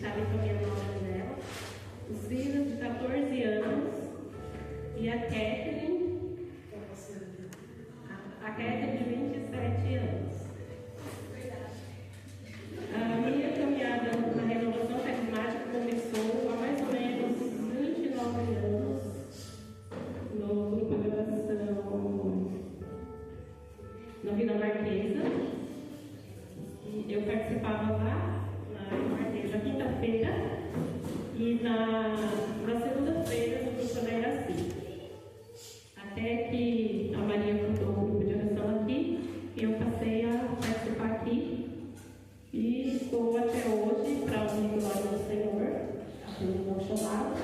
estava encaminhando a hora dela. Os filhos de 14 anos e a Catherine. A Catherine de 27 anos. A minha caminhada na renovação carismática começou há mais ou menos 29 anos no grupo de oração na Vila Marquesa. Eu participava lá na Marquesa quinta-feira e na segunda-feira no grupo da Iraci. Até que a Maria fundou o grupo de oração aqui e eu passei a participar aqui. E estou até hoje para unir glória ao Senhor, pelo meu chamado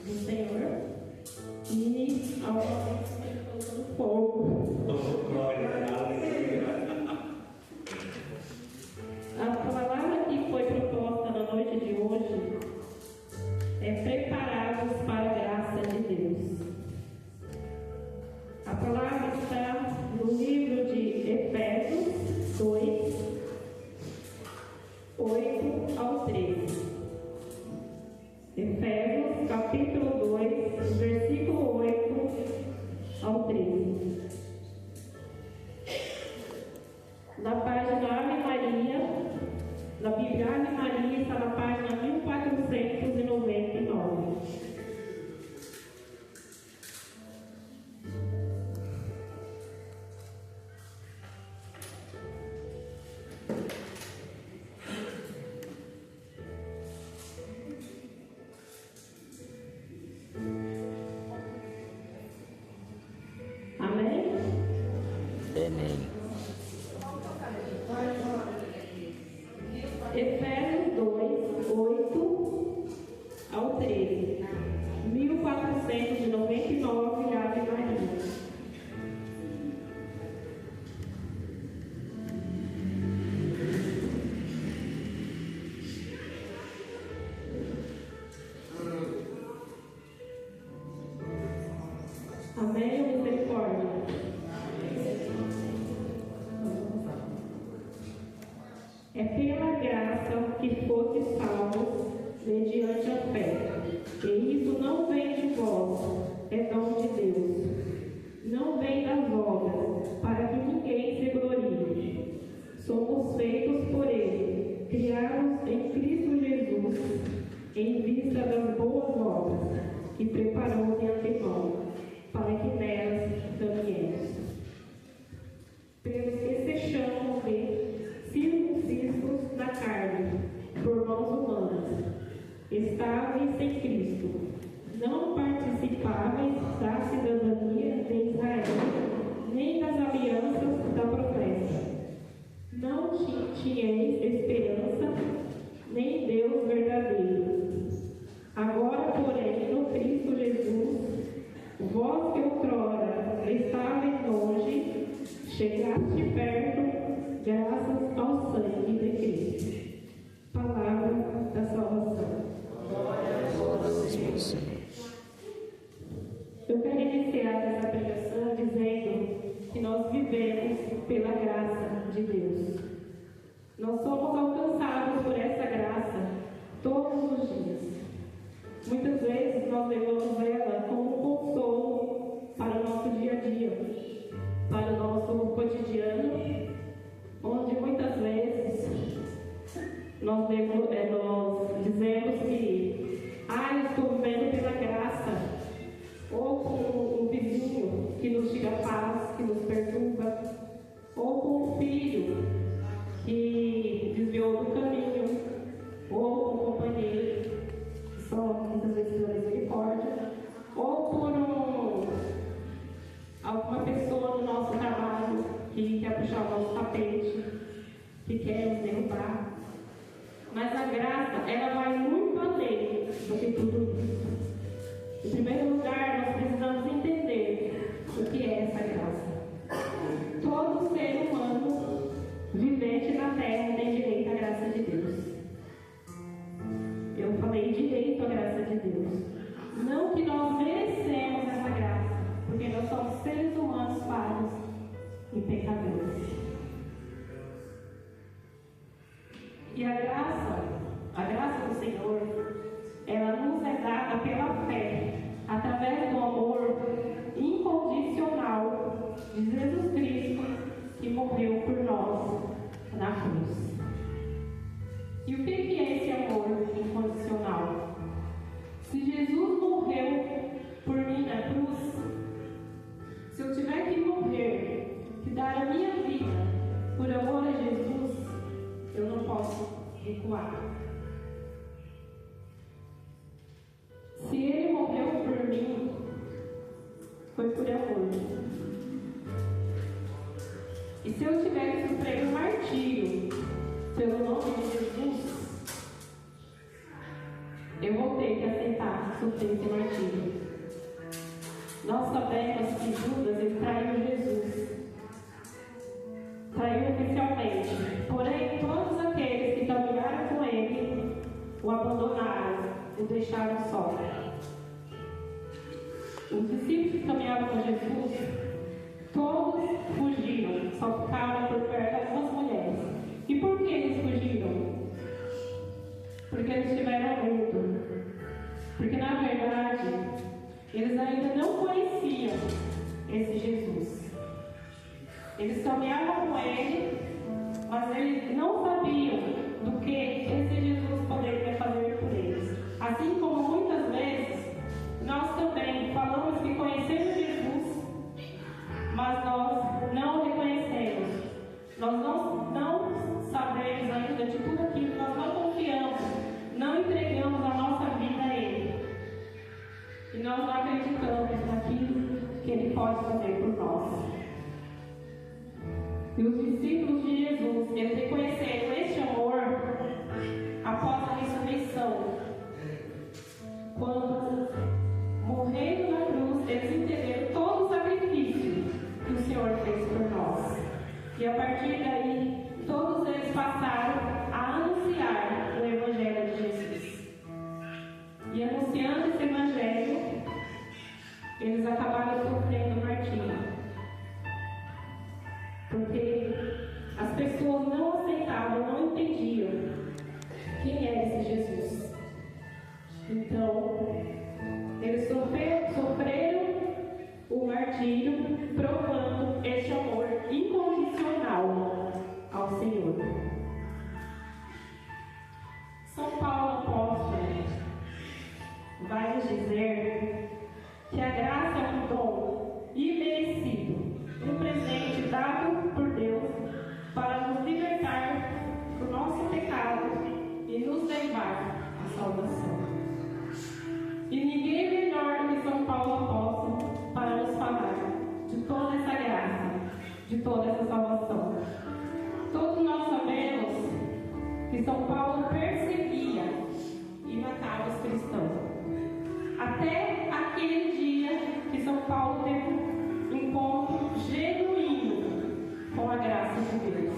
do Senhor, e ao colocando fogo. A palavra que foi proposta na noite de hoje é preparados para a graça de Deus. A palavra está no livro de Efésios 2, 8 ao 13. Efésios, capítulo 2, versículo 8 ao 13. Na página Ave Maria, na Bíblia Ave Maria, está na página 1499. Efésios 2, 8 ao 13. 1499, Ave Maria. Amém, misericórdia. É pela graça que fostes salvos mediante a fé. E isso não vem de vós, é dom de Deus. Não vem das obras, para que ninguém se glorie. Somos feitos por Ele, criados em Cristo Jesus, em vista das boas obras, que preparou de antemão, para que nelas caminhemos. Pelos que se chamam de circuncistos na carne, por mãos humanas, estáveis em Cristo, não participáveis da cidadania de Israel, nem das alianças da promessa. Não tinhais esperança, nem Deus verdadeiro. Agora, porém, no Cristo Jesus, vós que outrora estáveis longe, chegaste perto, graças ao sangue de Cristo. Palavra da salvação. Eu quero iniciar essa pregação dizendo que nós vivemos pela graça de Deus. Nós somos alcançados por essa graça todos os dias. Muitas vezes nós levamos ela como um consolo para o nosso dia a dia, para o nosso cotidiano, onde muitas vezes nós dizemos que eu estou vivendo pela graça, ou com um vizinho que nos tira paz, que nos perturba, ou com um filho que desviou do caminho, ou com um companheiro que só muitas vezes pela misericórdia, ou por alguma pessoa no nosso trabalho que quer puxar o nosso tapete, que quer nos derrubar. Mas a graça, ela vai muito além do que tudo isso. Em primeiro lugar, nós precisamos entender o que é essa graça. Todo ser humano vivente na terra tem direito à graça de Deus. Eu falei direito à graça de Deus. Não que nós merecemos essa graça, porque nós somos seres humanos falhos e pecadores. E a graça do Senhor, quiserem sofrer um martírio pelo nome de Jesus, eu vou ter que aceitar sofrer esse martírio. Nós sabemos que Judas, ele traiu Jesus. Traiu oficialmente. Porém, todos aqueles que caminharam com ele o abandonaram, o deixaram só. Os discípulos que caminhavam com Jesus, todos fugiram, só ficaram por perto de algumas mulheres. E por que eles fugiram? Porque eles tiveram medo. Porque na verdade, eles ainda não conheciam esse Jesus. Eles caminhavam com ele, mas eles não sabiam do que esse Jesus poderia fazer por eles. Assim como muitas vezes, nós também falamos que conhecemos Jesus, mas nós não o reconhecemos. Nós não sabemos ainda de tudo aquilo, nós não confiamos, não entregamos a nossa vida a Ele. E nós não acreditamos naquilo que Ele pode fazer por nós. E os discípulos de Jesus, eles reconheceram este amor após a ressurreição. Quando morreram na cruz, eles entenderam todo o sacrifício que o Senhor fez por nós. E a partir daí, todos eles passaram a anunciar o Evangelho de Jesus. E anunciando esse Evangelho, eles acabaram sofrendo martírio. Porque as pessoas não aceitavam, não entendiam quem é esse Jesus. Então, eles sofreram o martírio, provando este amor incondicional ao Senhor. São Paulo apóstolo vai nos dizer que a graça é um dom imerecido, um presente dado por Deus para nos libertar do nosso pecado e nos levar à salvação. E ninguém melhor do que São Paulo apóstolo para nos falar de toda essa graça, de toda essa salvação. Todos nós sabemos que São Paulo perseguia e matava os cristãos. Até aquele dia que São Paulo teve um encontro genuíno com a graça de Deus.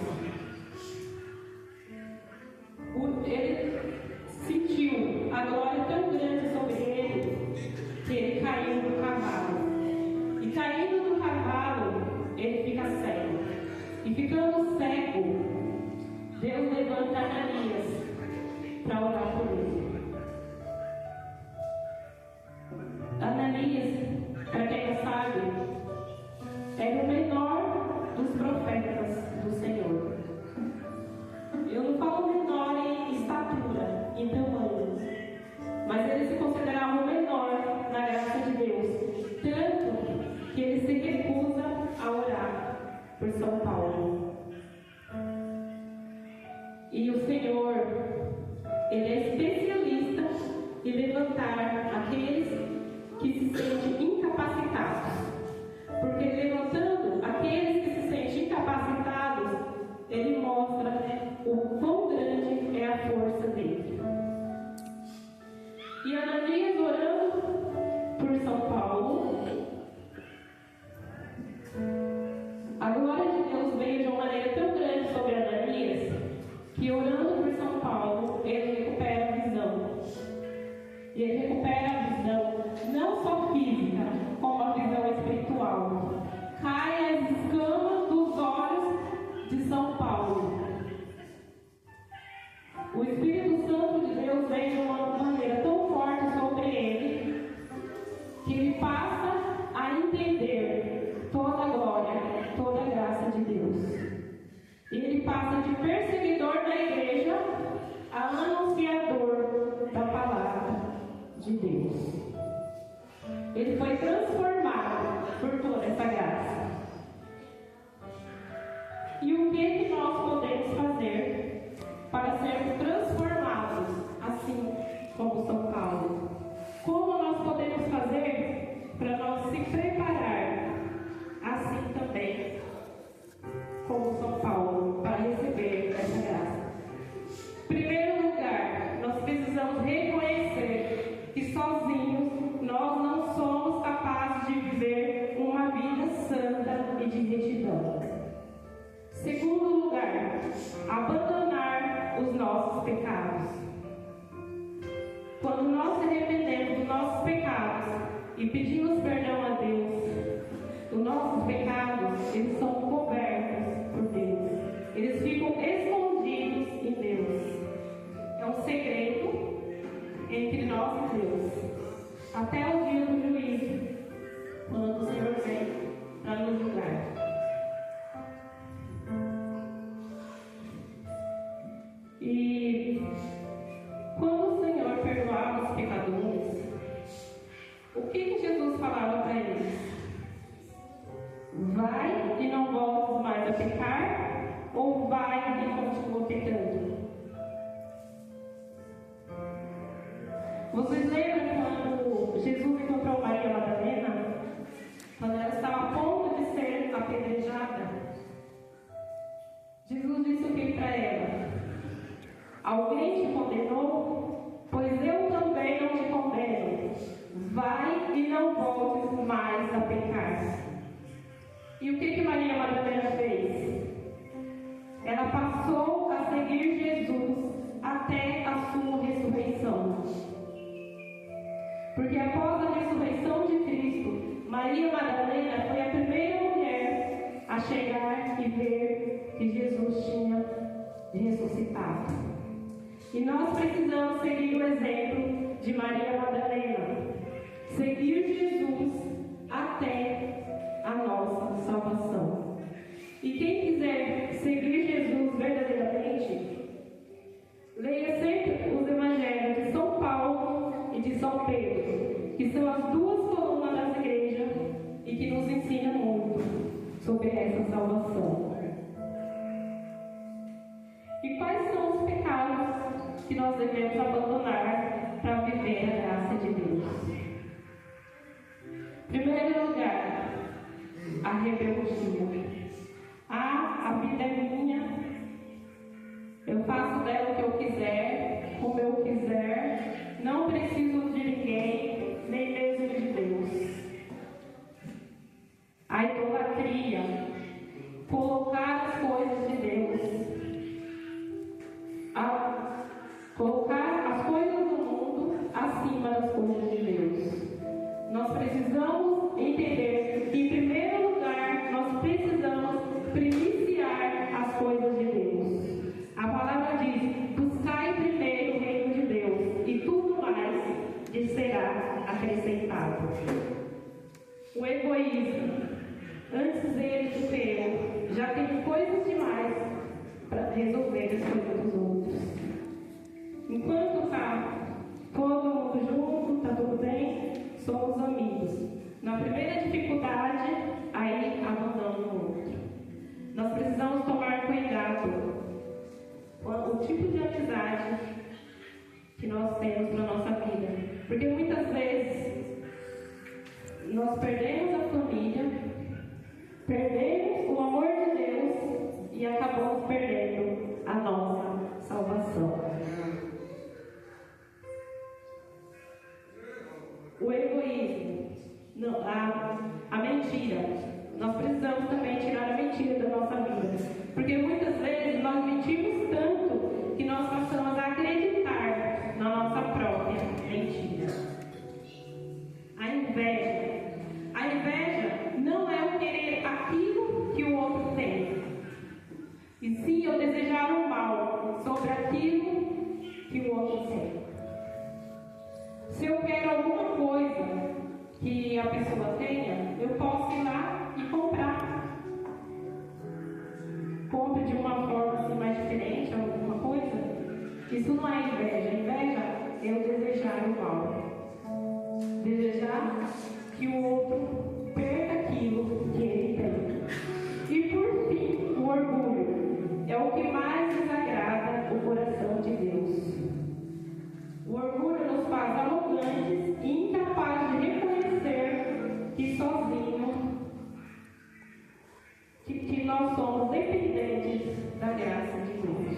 Ele sentiu a glória tão grande sobre ele que ele caiu do cavalo. E caindo do cavalo, ele fica cego. E ficando cego, Deus levanta Ananias para orar por ele. Ananias, para quem não sabe, era o menor dos profetas do Senhor. Eu não falo menor em estatura, em tamanho, mas ele se considerava o menor na graça de Deus, tanto que ele se recusa a orar por São Paulo. E o Senhor, ele é especialista em levantar aqueles que se sentem incapacitados. Porque levantando aqueles que se sentem incapacitados, ele mostra o quão grande é a força dele. E Ananias orando por São Paulo, a glória de Deus veio de uma maneira tão grande sobre Ananias, que orando por São Paulo, ele recupera a visão. E ele recupera a visão, não só física, como a visão espiritual. Cai as escamas dos olhos de São Paulo. O Espírito Santo de Deus vem de uma maneira tão forte sobre ele, que ele passa a entender toda a glória, toda a graça de Deus. E ele passa de perseguidor da igreja a anunciador da palavra de Deus. Ele foi transformado por toda essa graça. E o que nós podemos fazer para sermos transformados assim como São Paulo? Como nós podemos fazer para nós se preparar assim também como São Paulo? Vocês lembram quando Jesus encontrou Maria Madalena? Quando ela estava a ponto de ser apedrejada? Jesus disse o que para ela? Alguém te condenou? Pois eu também não te condeno. Vai e não voltes mais a pecar. E o que Maria Madalena fez? Ela passou a seguir Jesus até a sua ressurreição. Porque após a ressurreição de Cristo, Maria Madalena foi a primeira mulher a chegar e ver que Jesus tinha ressuscitado. E nós precisamos seguir o exemplo de Maria Madalena. Seguir Jesus até a nossa salvação. E quem quiser seguir Jesus verdadeiramente, leia sempre os evangelhos de São Paulo e de São Pedro, que são as duas colunas das igrejas e que nos ensinam muito sobre essa salvação. E quais são os pecados que nós devemos abandonar para viver a graça de Deus? Em primeiro lugar, a rebeldia. A vida é minha, eu faço dela o que eu quiser, como eu quiser, não preciso de ninguém, nem mesmo de Deus. A idolatria, colocar as coisas de Deus, colocar as coisas do mundo acima das coisas de Deus. Nós precisamos entender que, em primeiro lugar, nós precisamos primiciar as coisas de Deus. A palavra diz: buscai primeiro o reino de Deus, e tudo mais lhe será acrescentado. O egoísmo. Antes ele do que eu, já tem coisas demais para resolver as coisas dos outros. Enquanto está todo mundo junto, está tudo bem, somos amigos. Na primeira dificuldade, aí abandona o outro. Nós precisamos tomar cuidado com o tipo de amizade que nós temos na nossa vida. Porque muitas vezes nós perdemos a família, perdemos o amor de Deus e acabamos perdendo a nossa salvação. O egoísmo, a mentira. Nós precisamos também tirar a mentira da nossa vida. Porque muitas vezes nós mentimos tanto que nós passamos a acreditar na nossa própria mentira. A inveja. A inveja não é o querer aquilo que o outro tem, e sim eu desejar o mal sobre aquilo que o outro tem. Se eu quero alguma coisa que a pessoa tenha, eu posso ir lá e comprar. Compre de uma forma assim, mais diferente, alguma coisa. Isso não é inveja. Inveja é eu desejar o mal. Desejar que o outro perca aquilo que ele tem. E por fim, o orgulho. É o que mais desagrada o coração de Deus. O orgulho nos faz arrogantes e incapazes de reconhecer que sozinhos, que nós somos dependentes da graça de Deus.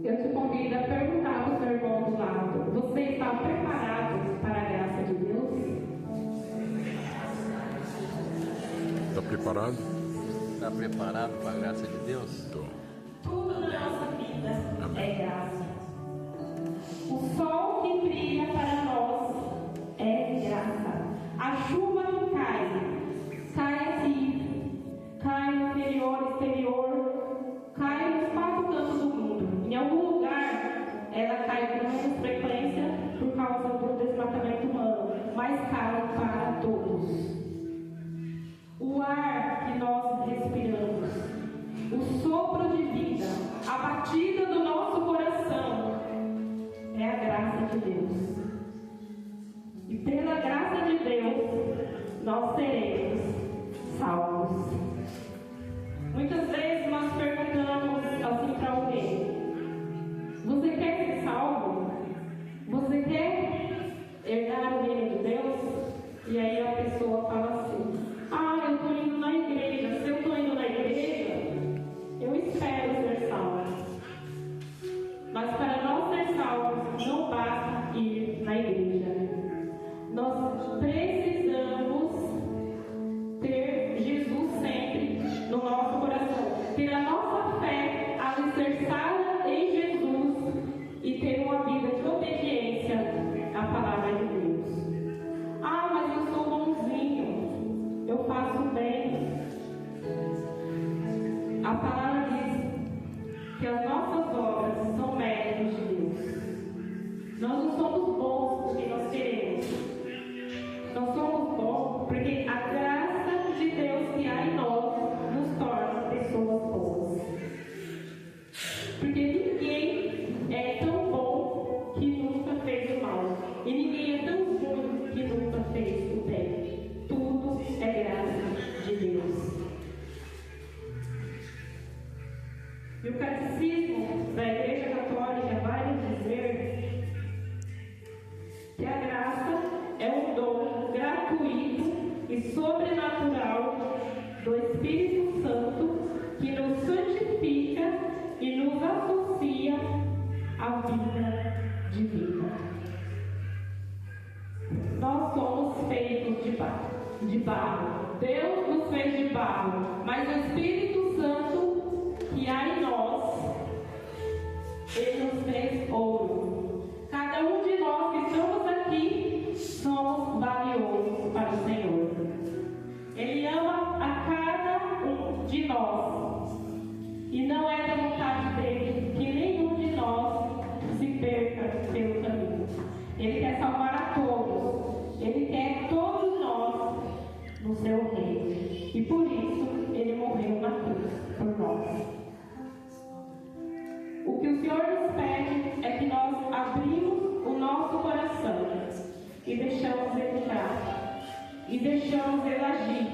Eu te convido a perguntar para o seu irmão do lado: você está preparado para a graça de Deus? Está preparado? Está preparado para a graça de Deus? Tudo na nossa vida é graça. O sol que brilha para nós é graça. A chuva que cai aqui, cai no interior, exterior, cai nos quatro cantos do mundo. Em algum lugar ela cai com menos frequência por causa do desmatamento humano, mas cai para todos. O ar que nós respiramos, o sopro de vida, a batida do nosso coração é a graça de Deus. E pela graça de Deus nós seremos salvos. Muitas vezes nós perguntamos assim para alguém: A palavra diz que as nossas obras são méritos de Deus. Nós não somos bons porque nós queremos. Nós somos bons porque a graça de Deus que há em nós nos torna pessoas boas. Porque ninguém é tão bom que nunca fez o mal. E ninguém é tão ruim que nunca fez o bem. Tudo é graça de Deus. E o catecismo da Igreja Católica vai nos dizer que a graça é um dom gratuito e sobrenatural do Espírito Santo que nos santifica e nos associa à vida divina. Nós somos feitos de barro. Deus nos fez de barro, mas o Espírito Santo que há em nós, Ele nos fez ouro. Cada um de nós que estamos aqui somos valiosos para o Senhor. Ele ama a cada um de nós. E não é da vontade dele que nenhum de nós se perca pelo caminho. Ele quer salvar a todos. Ele quer todos nós no seu reino. E por isso ele morreu na cruz por nós. O que o Senhor nos pede é que nós abrimos o nosso coração e deixamos Ele entrar, e deixamos Ele agir,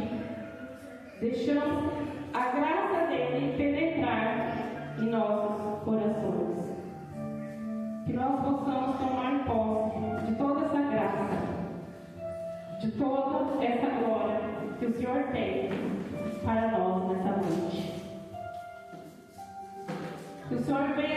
deixamos a graça dEle penetrar em nossos corações. Que nós possamos tomar posse de toda essa graça, de toda essa glória que o Senhor tem para nós nessa noite. Que o Senhor venha